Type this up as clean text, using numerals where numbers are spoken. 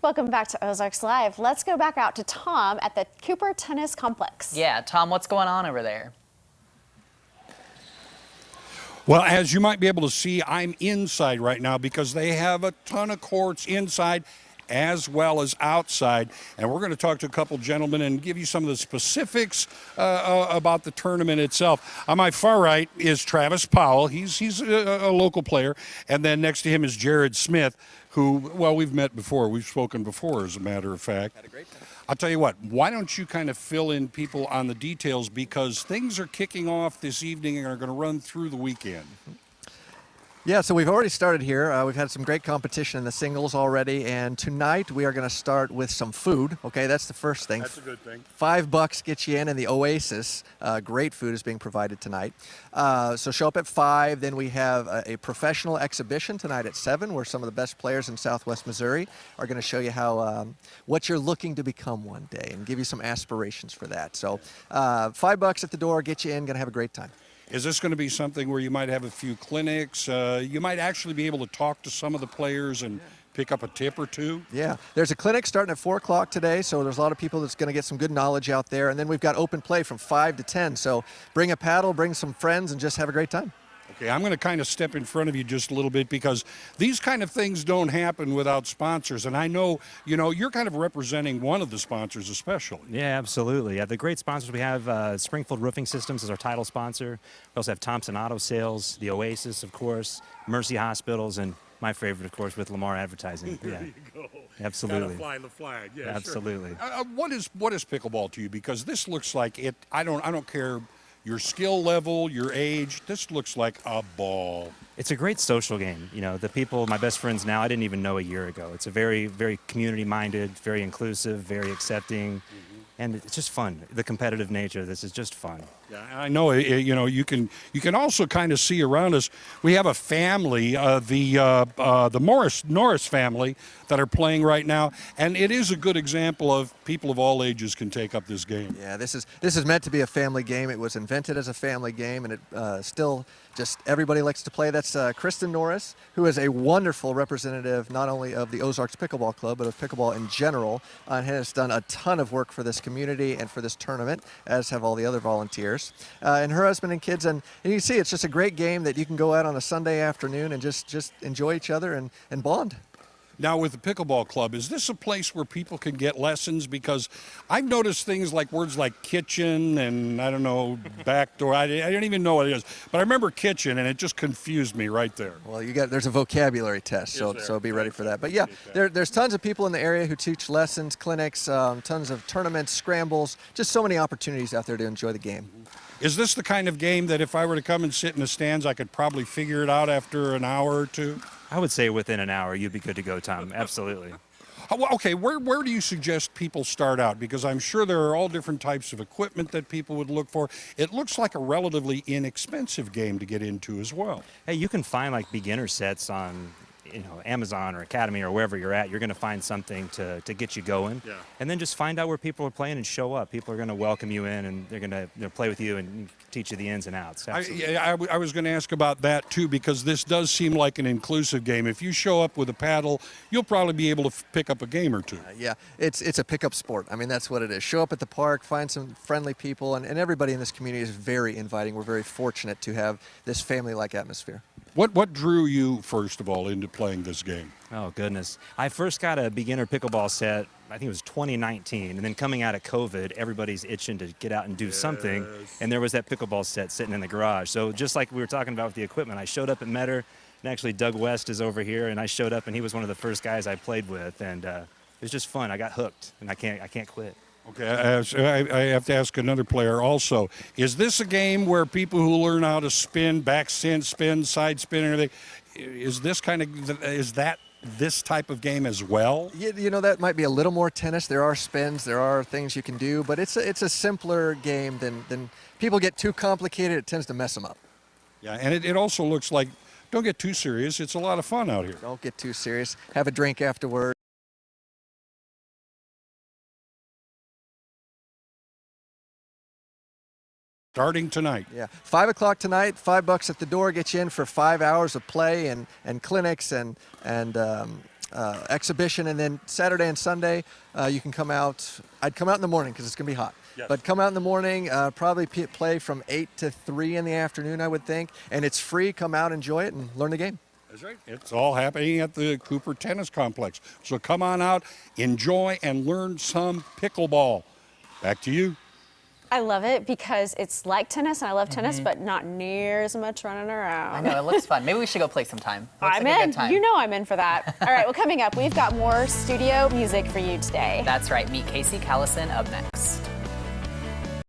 Welcome back to Ozarks Live. Let's go back out to Tom at the Cooper Tennis Complex. Yeah, Tom, what's going on over there? Well, as you might be able to see, I'm inside right now because they have a ton of courts inside as well as outside. And we're going to talk to a couple gentlemen and give you some of the specifics about the tournament itself. On my far right is Travis Powell. He's a local player. And then next to him is Jared Smith, who, well, we've met before. We've spoken before, as a matter of fact. Had a great time. I'll tell you what, why don't you kind of fill in people on the details, because things are kicking off this evening and are going to run through the weekend. Yeah, so we've already started here. We've had some great competition in the singles already, and tonight we are going to start with some food. Okay, that's the first thing. That's a good thing. $5 gets you in the Oasis. Great food is being provided tonight. So show up at 5. Then we have a professional exhibition tonight at 7, where some of the best players in Southwest Missouri are going to show you how what you're looking to become one day and give you some aspirations for that. So $5 at the door, get you in, going to have a great time. Is this going to be something where you might have a few clinics? You might actually be able to talk to some of the players and pick up a tip or two? Yeah, there's a clinic starting at 4 o'clock today, so there's a lot of people that's going to get some good knowledge out there. And then we've got open play from 5 to 10. So bring a paddle, bring some friends, and just have a great time. Okay, I'm going to kind of step in front of you just a little bit, because these kind of things don't happen without sponsors. And I know, you know, you're kind of representing one of the sponsors especially. Yeah, absolutely. Yeah, the great sponsors we have, Springfield Roofing Systems is our title sponsor. We also have Thompson Auto Sales, the Oasis, of course, Mercy Hospitals, and my favorite, of course, with Lamar Advertising. Yeah. There you go. Absolutely. Gotta fly the flag. Yeah, absolutely. Sure. What is pickleball to you? Because this looks like it. I don't care your skill level, your age. This looks like a ball. It's a great social game. You know, the people, my best friends now, I didn't even know a year ago. It's a very, very community-minded, very inclusive, very accepting, and it's just fun. The competitive nature of this is just fun. Yeah, I know. You know, you can also kind of see around us. We have a family, the Norris family, that are playing right now, and it is a good example of people of all ages can take up this game. Yeah, this is meant to be a family game. It was invented as a family game, and it still just everybody likes to play. That's Kristen Norris, who is a wonderful representative not only of the Ozarks Pickleball Club, but of pickleball in general, and has done a ton of work for this community and for this tournament, as have all the other volunteers. And her husband and kids, and you can see it's just a great game that you can go out on a Sunday afternoon and just enjoy each other and bond. Now, with the Pickleball Club, is this a place where people can get lessons? Because I've noticed things like words like kitchen and, I don't know, back door. I don't even know what it is. But I remember kitchen, and it just confused me right there. Well, there's a vocabulary test, so be ready for that. But yeah, there's tons of people in the area who teach lessons, clinics, tons of tournaments, scrambles, just so many opportunities out there to enjoy the game. Is this the kind of game that if I were to come and sit in the stands, I could probably figure it out after an hour or two? I would say within an hour, you'd be good to go, Tom. Absolutely. Okay, where do you suggest people start out? Because I'm sure there are all different types of equipment that people would look for. It looks like a relatively inexpensive game to get into as well. Hey, you can find like beginner sets on, you know, Amazon or Academy or wherever you're at. You're going to find something to get you going. Yeah. And then just find out where people are playing and show up. People are going to welcome you in, and they're going to play with you and teach you the ins and outs. I was going to ask about that too, because this does seem like an inclusive game. If you show up with a paddle, you'll probably be able to pick up a game or two. Yeah, it's a pickup sport. I mean, that's what it is. Show up at the park, find some friendly people, and everybody in this community is very inviting. We're very fortunate to have this family-like atmosphere. What drew you, first of all, into playing this game? Oh, goodness. I first got a beginner pickleball set, I think it was 2019, and then coming out of COVID, everybody's itching to get out and do something, and there was that pickleball set sitting in the garage. So just like we were talking about with the equipment, I showed up at Metter, and actually Doug West is over here, and I showed up, and he was one of the first guys I played with, and it was just fun. I got hooked, and I can't quit. Okay, I have to ask another player also. Is this a game where people who learn how to spin, back spin, side spin, and everything, is that this type of game as well? You know, that might be a little more tennis. There are spins, there are things you can do, but it's a simpler game than people get too complicated. It tends to mess them up. Yeah, and it also looks like, don't get too serious. It's a lot of fun out here. Don't get too serious. Have a drink afterward. Starting tonight. Yeah, 5 o'clock tonight, $5 at the door, get you in for 5 hours of play and clinics and exhibition, and then Saturday and Sunday you can come out. I'd come out in the morning because it's going to be hot. Yes. But come out in the morning, probably play from 8 to 3 in the afternoon, I would think. And it's free. Come out, enjoy it, and learn the game. That's right. It's all happening at the Cooper Tennis Complex. So come on out, enjoy, and learn some pickleball. Back to you. I love it because it's like tennis, and I love tennis, but not near as much running around. I know, it looks fun. Maybe we should go play sometime. Looks I'm like a in. good time. You know I'm in for that. All right, well, coming up, we've got more studio music for you today. That's right. Meet Casey Callison up next.